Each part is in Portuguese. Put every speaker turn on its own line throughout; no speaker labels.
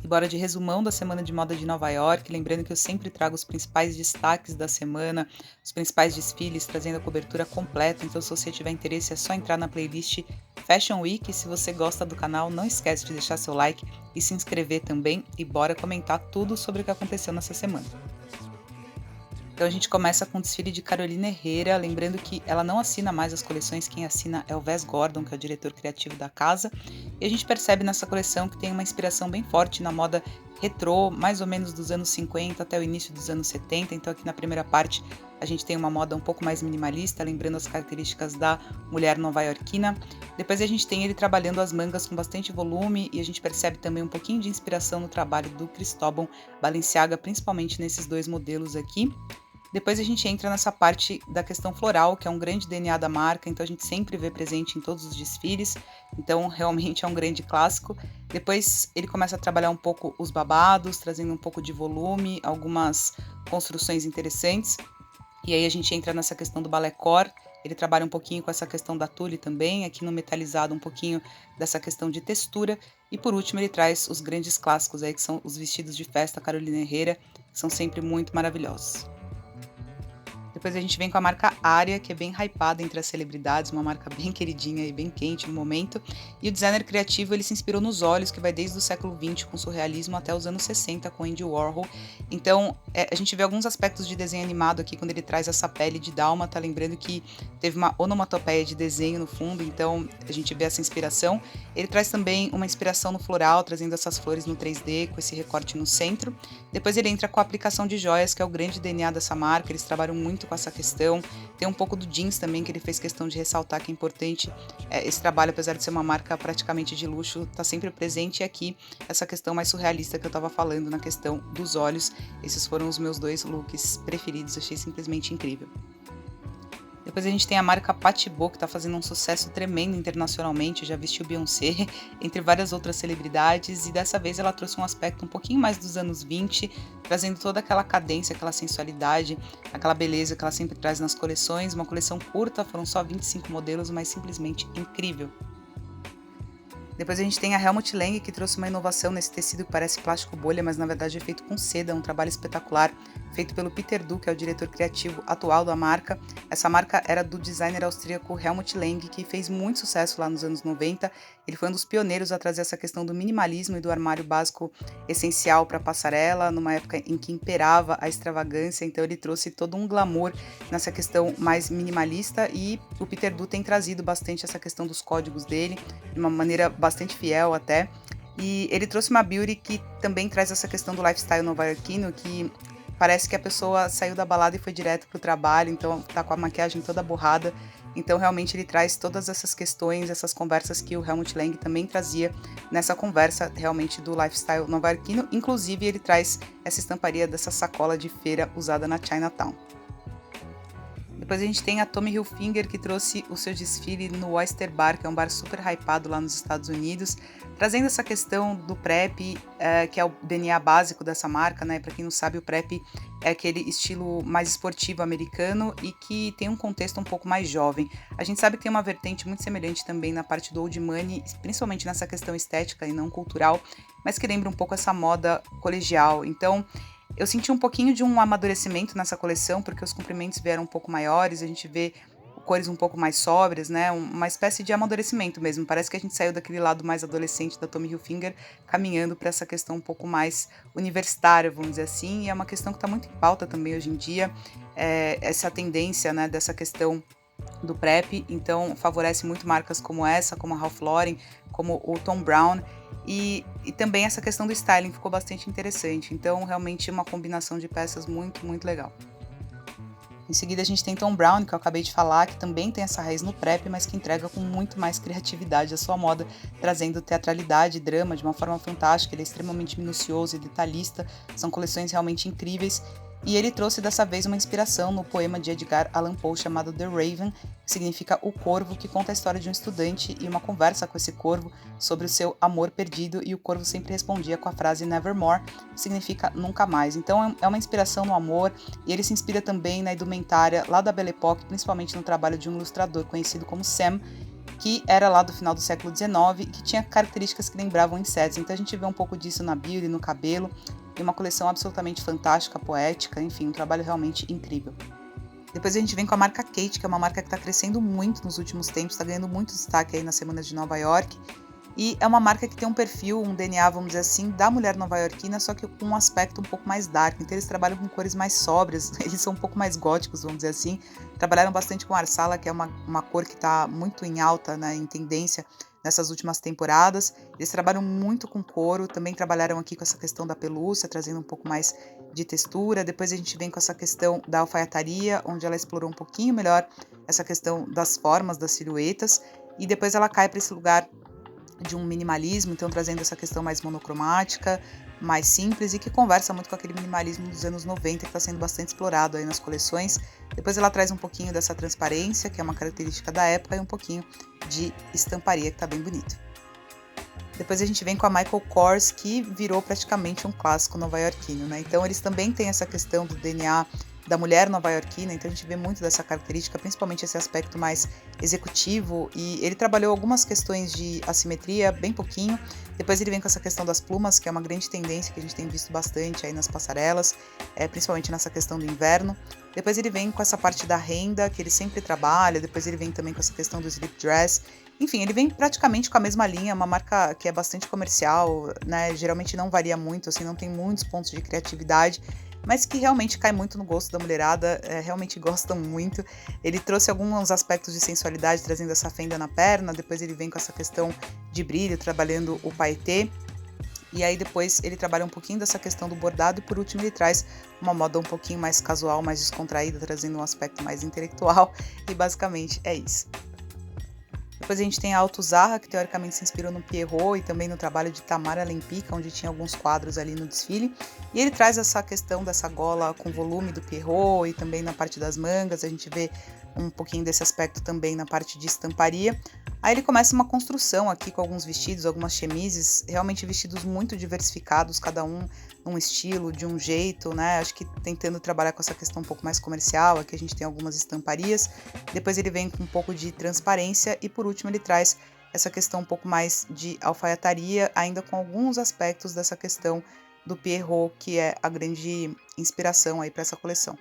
Bora de resumão da semana de moda de Nova York, lembrando que eu sempre trago os principais destaques da semana, os principais desfiles, trazendo a cobertura completa, então se você tiver interesse é só entrar na playlist Fashion Week. Se você gosta do canal, não esquece de deixar seu like e se inscrever também, e bora comentar tudo sobre o que aconteceu nessa semana. Então a gente começa com o desfile de Carolina Herrera, lembrando que ela não assina mais as coleções, quem assina é o Wes Gordon, que é o diretor criativo da casa, e a gente percebe nessa coleção que tem uma inspiração bem forte na moda retrô, mais ou menos dos anos 50 até o início dos anos 70, então aqui na primeira parte a gente tem uma moda um pouco mais minimalista, lembrando as características da mulher nova-iorquina. Depois a gente tem ele trabalhando as mangas com bastante volume e a gente percebe também um pouquinho de inspiração no trabalho do Cristóbal Balenciaga, principalmente nesses dois modelos aqui. Depois a gente entra nessa parte da questão floral, que é um grande DNA da marca, então a gente sempre vê presente em todos os desfiles, então realmente é um grande clássico. Depois ele começa a trabalhar um pouco os babados, trazendo um pouco de volume, algumas construções interessantes. E aí a gente entra nessa questão do ballet core, ele trabalha um pouquinho com essa questão da tule também, aqui no metalizado um pouquinho dessa questão de textura. E por último ele traz os grandes clássicos aí, que são os vestidos de festa Carolina Herrera, que são sempre muito maravilhosos. Depois a gente vem com a marca Aria, que é bem hypada entre as celebridades, uma marca bem queridinha e bem quente no momento. E o designer criativo ele se inspirou nos olhos, que vai desde o século XX com surrealismo até os anos 60 com Andy Warhol. Então a gente vê alguns aspectos de desenho animado aqui quando ele traz essa pele de dálmata, lembrando que teve uma onomatopeia de desenho no fundo, então a gente vê essa inspiração. Ele traz também uma inspiração no floral, trazendo essas flores no 3D, com esse recorte no centro. Depois ele entra com a aplicação de joias, que é o grande DNA dessa marca, eles trabalham muito com essa questão. Tem um pouco do jeans também, que ele fez questão de ressaltar que é importante esse trabalho, apesar de ser uma marca praticamente de luxo, está sempre presente. E aqui essa questão mais surrealista que eu estava falando na questão dos olhos. Esses foram os meus dois looks preferidos, achei simplesmente incrível. Depois a gente tem a marca Patibot, que está fazendo um sucesso tremendo internacionalmente, já vestiu Beyoncé, entre várias outras celebridades, e dessa vez ela trouxe um aspecto um pouquinho mais dos anos 20, trazendo toda aquela cadência, aquela sensualidade, aquela beleza que ela sempre traz nas coleções. Uma coleção curta, foram só 25 modelos, mas simplesmente incrível. Depois a gente tem a Helmut Lang, que trouxe uma inovação nesse tecido que parece plástico bolha, mas na verdade é feito com seda, um trabalho espetacular, feito pelo Peter Du, que é o diretor criativo atual da marca. Essa marca era do designer austríaco Helmut Lang, que fez muito sucesso lá nos anos 90. Ele foi um dos pioneiros a trazer essa questão do minimalismo e do armário básico essencial para a passarela, numa época em que imperava a extravagância, então ele trouxe todo um glamour nessa questão mais minimalista, e o Peter Du tem trazido bastante essa questão dos códigos dele, de uma maneira bastante fiel até. E ele trouxe uma beauty que também traz essa questão do lifestyle nova-iorquino, que parece que a pessoa saiu da balada e foi direto pro trabalho, então tá com a maquiagem toda borrada. Então realmente ele traz todas essas questões, essas conversas que o Helmut Lang também trazia nessa conversa realmente do lifestyle nova-iorquino. Inclusive ele traz essa estamparia dessa sacola de feira usada na Chinatown. Depois a gente tem a Tommy Hilfiger, que trouxe o seu desfile no Oyster Bar, que é um bar super hypado lá nos Estados Unidos, trazendo essa questão do prep, que é o DNA básico dessa marca, né? Para quem não sabe, o prep é aquele estilo mais esportivo americano e que tem um contexto um pouco mais jovem. A gente sabe que tem uma vertente muito semelhante também na parte do old money, principalmente nessa questão estética e não cultural, mas que lembra um pouco essa moda colegial. Então, eu senti um pouquinho de um amadurecimento nessa coleção, porque os comprimentos vieram um pouco maiores, a gente vê cores um pouco mais sóbrias, né? Uma espécie de amadurecimento mesmo. Parece que a gente saiu daquele lado mais adolescente da Tommy Hilfiger, caminhando para essa questão um pouco mais universitária, vamos dizer assim, e é uma questão que está muito em pauta também hoje em dia, essa tendência, né, dessa questão do prep, então favorece muito marcas como essa, como a Ralph Lauren, como o Thom Browne, e também essa questão do styling ficou bastante interessante, então realmente uma combinação de peças muito, muito legal. Em seguida a gente tem Thom Browne, que eu acabei de falar, que também tem essa raiz no prep, mas que entrega com muito mais criatividade a sua moda, trazendo teatralidade e drama de uma forma fantástica. Ele é extremamente minucioso e detalhista, são coleções realmente incríveis. E ele trouxe dessa vez uma inspiração no poema de Edgar Allan Poe chamado The Raven, que significa o corvo, que conta a história de um estudante e uma conversa com esse corvo sobre o seu amor perdido, e o corvo sempre respondia com a frase Nevermore, que significa nunca mais. Então é uma inspiração no amor, e ele se inspira também na indumentária lá da Belle Époque, principalmente no trabalho de um ilustrador conhecido como Sam, que era lá do final do século XIX e que tinha características que lembravam insetos. Então a gente vê um pouco disso na beauty, no cabelo, e uma coleção absolutamente fantástica, poética, enfim, um trabalho realmente incrível. Depois a gente vem com a marca Kate, que é uma marca que está crescendo muito nos últimos tempos, está ganhando muito destaque aí nas semanas de Nova York. E é uma marca que tem um perfil, um DNA, vamos dizer assim, da mulher nova-iorquina, só que com um aspecto um pouco mais dark. Então eles trabalham com cores mais sóbrias, eles são um pouco mais góticos, vamos dizer assim. Trabalharam bastante com Arsala, que é uma cor que está muito em alta, né, em tendência nessas últimas temporadas. Eles trabalham muito com couro, também trabalharam aqui com essa questão da pelúcia, trazendo um pouco mais de textura. Depois a gente vem com essa questão da alfaiataria, onde ela explorou um pouquinho melhor essa questão das formas, das silhuetas. E depois ela cai para esse lugar de um minimalismo, então trazendo essa questão mais monocromática, mais simples e que conversa muito com aquele minimalismo dos anos 90 que está sendo bastante explorado aí nas coleções. Depois ela traz um pouquinho dessa transparência, que é uma característica da época, e um pouquinho de estamparia, que está bem bonito. Depois a gente vem com a Michael Kors, que virou praticamente um clássico nova-iorquino, né? Então eles também têm essa questão do DNA da mulher nova-iorquina, então a gente vê muito dessa característica, principalmente esse aspecto mais executivo, e ele trabalhou algumas questões de assimetria, bem pouquinho. Depois ele vem com essa questão das plumas, que é uma grande tendência que a gente tem visto bastante aí nas passarelas, principalmente nessa questão do inverno. Depois ele vem com essa parte da renda, que ele sempre trabalha. Depois ele vem também com essa questão do slip dress. Enfim, ele vem praticamente com a mesma linha, uma marca que é bastante comercial, né? Geralmente não varia muito, assim, não tem muitos pontos de criatividade, mas que realmente cai muito no gosto da mulherada, realmente gostam muito. Ele trouxe alguns aspectos de sensualidade, trazendo essa fenda na perna. Depois ele vem com essa questão de brilho, trabalhando o paetê. E aí depois ele trabalha um pouquinho dessa questão do bordado e por último ele traz uma moda um pouquinho mais casual, mais descontraída, trazendo um aspecto mais intelectual, e basicamente é isso. Depois a gente tem a Alto Zarra, que teoricamente se inspirou no Pierrot e também no trabalho de Tamara Lempicka, onde tinha alguns quadros ali no desfile. E ele traz essa questão dessa gola com volume do Pierrot e também na parte das mangas. A gente vê um pouquinho desse aspecto também na parte de estamparia. Aí ele começa uma construção aqui com alguns vestidos, algumas chemises, realmente vestidos muito diversificados, cada um num estilo, de um jeito, né? Acho que tentando trabalhar com essa questão um pouco mais comercial. Aqui a gente tem algumas estamparias. Depois ele vem com um pouco de transparência e por último ele traz essa questão um pouco mais de alfaiataria, ainda com alguns aspectos dessa questão do Pierrot, que é a grande inspiração aí para essa coleção.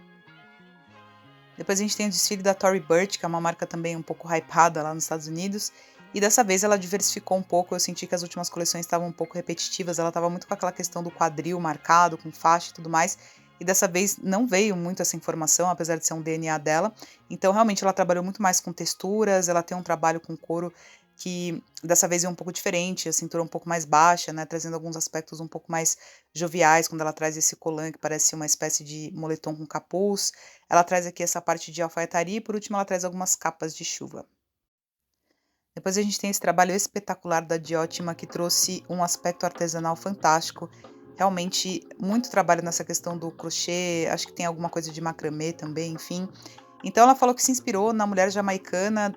Depois a gente tem o desfile da Tory Burch, que é uma marca também um pouco hypada lá nos Estados Unidos. E dessa vez ela diversificou um pouco, eu senti que as últimas coleções estavam um pouco repetitivas, ela estava muito com aquela questão do quadril marcado, com faixa e tudo mais. E dessa vez não veio muito essa informação, apesar de ser um DNA dela. Então realmente ela trabalhou muito mais com texturas, ela tem um trabalho com couro que dessa vez é um pouco diferente, a cintura um pouco mais baixa, né, trazendo alguns aspectos um pouco mais joviais, quando ela traz esse colã que parece uma espécie de moletom com capuz. Ela traz aqui essa parte de alfaiataria e por último ela traz algumas capas de chuva. Depois a gente tem esse trabalho espetacular da Diotima, que trouxe um aspecto artesanal fantástico, realmente muito trabalho nessa questão do crochê, acho que tem alguma coisa de macramê também, enfim. Então ela falou que se inspirou na mulher jamaicana,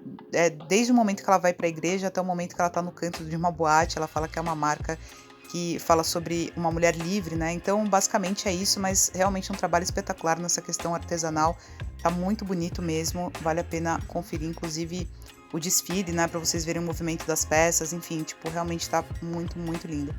desde o momento que ela vai para a igreja até o momento que ela está no canto de uma boate. Ela fala que é uma marca que fala sobre uma mulher livre, né? Então basicamente é isso, mas realmente é um trabalho espetacular nessa questão artesanal. Tá muito bonito mesmo, vale a pena conferir, inclusive o desfile, né? Para vocês verem o movimento das peças, enfim, tipo, realmente tá muito, muito lindo.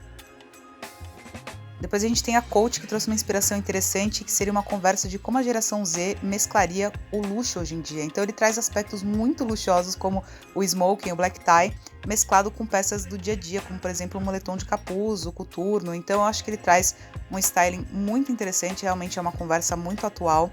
Depois a gente tem a Coach, que trouxe uma inspiração interessante, que seria uma conversa de como a geração Z mesclaria o luxo hoje em dia. Então ele traz aspectos muito luxuosos, como o smoking, o black tie, mesclado com peças do dia a dia, como por exemplo o moletom de capuz, o coturno. Então eu acho que ele traz um styling muito interessante, realmente é uma conversa muito atual.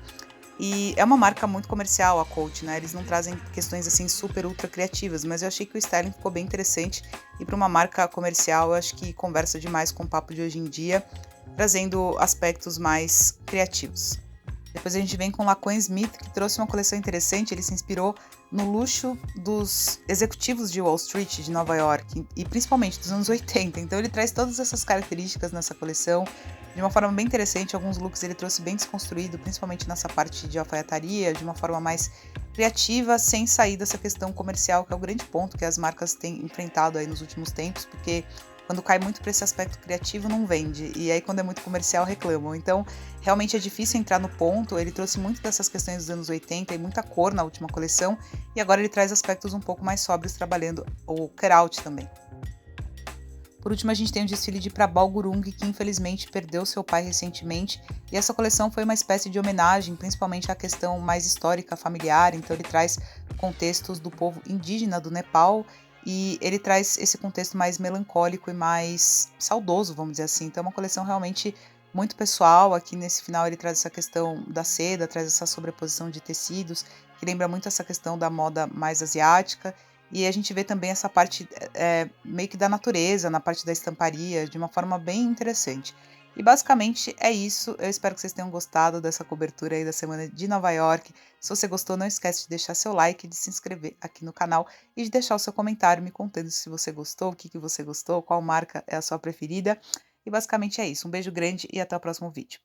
E é uma marca muito comercial, a Coach, né? Eles não trazem questões assim super ultra criativas, mas eu achei que o styling ficou bem interessante. E para uma marca comercial, eu acho que conversa demais com o papo de hoje em dia, trazendo aspectos mais criativos. Depois a gente vem com Laquan Smith, que trouxe uma coleção interessante. Ele se inspirou no luxo dos executivos de Wall Street, de Nova York, e principalmente dos anos 80. Então ele traz todas essas características nessa coleção, de uma forma bem interessante. Alguns looks ele trouxe bem desconstruído, principalmente nessa parte de alfaiataria, de uma forma mais criativa, sem sair dessa questão comercial, que é o grande ponto que as marcas têm enfrentado aí nos últimos tempos, porque quando cai muito para esse aspecto criativo não vende, e aí quando é muito comercial reclamam. Então, realmente é difícil entrar no ponto, ele trouxe muito dessas questões dos anos 80 e muita cor na última coleção, e agora ele traz aspectos um pouco mais sóbrios trabalhando o cutout também. Por último, a gente tem o desfile de Prabal Gurung, que infelizmente perdeu seu pai recentemente, e essa coleção foi uma espécie de homenagem, principalmente à questão mais histórica, familiar, então ele traz contextos do povo indígena do Nepal, e ele traz esse contexto mais melancólico e mais saudoso, vamos dizer assim. Então é uma coleção realmente muito pessoal. Aqui nesse final ele traz essa questão da seda, traz essa sobreposição de tecidos, que lembra muito essa questão da moda mais asiática, e a gente vê também essa parte meio que da natureza, na parte da estamparia, de uma forma bem interessante. E basicamente é isso. Eu espero que vocês tenham gostado dessa cobertura aí da semana de Nova York. Se você gostou, não esquece de deixar seu like, de se inscrever aqui no canal e de deixar o seu comentário me contando se você gostou, o que você gostou, qual marca é a sua preferida. E basicamente é isso. Um beijo grande e até o próximo vídeo.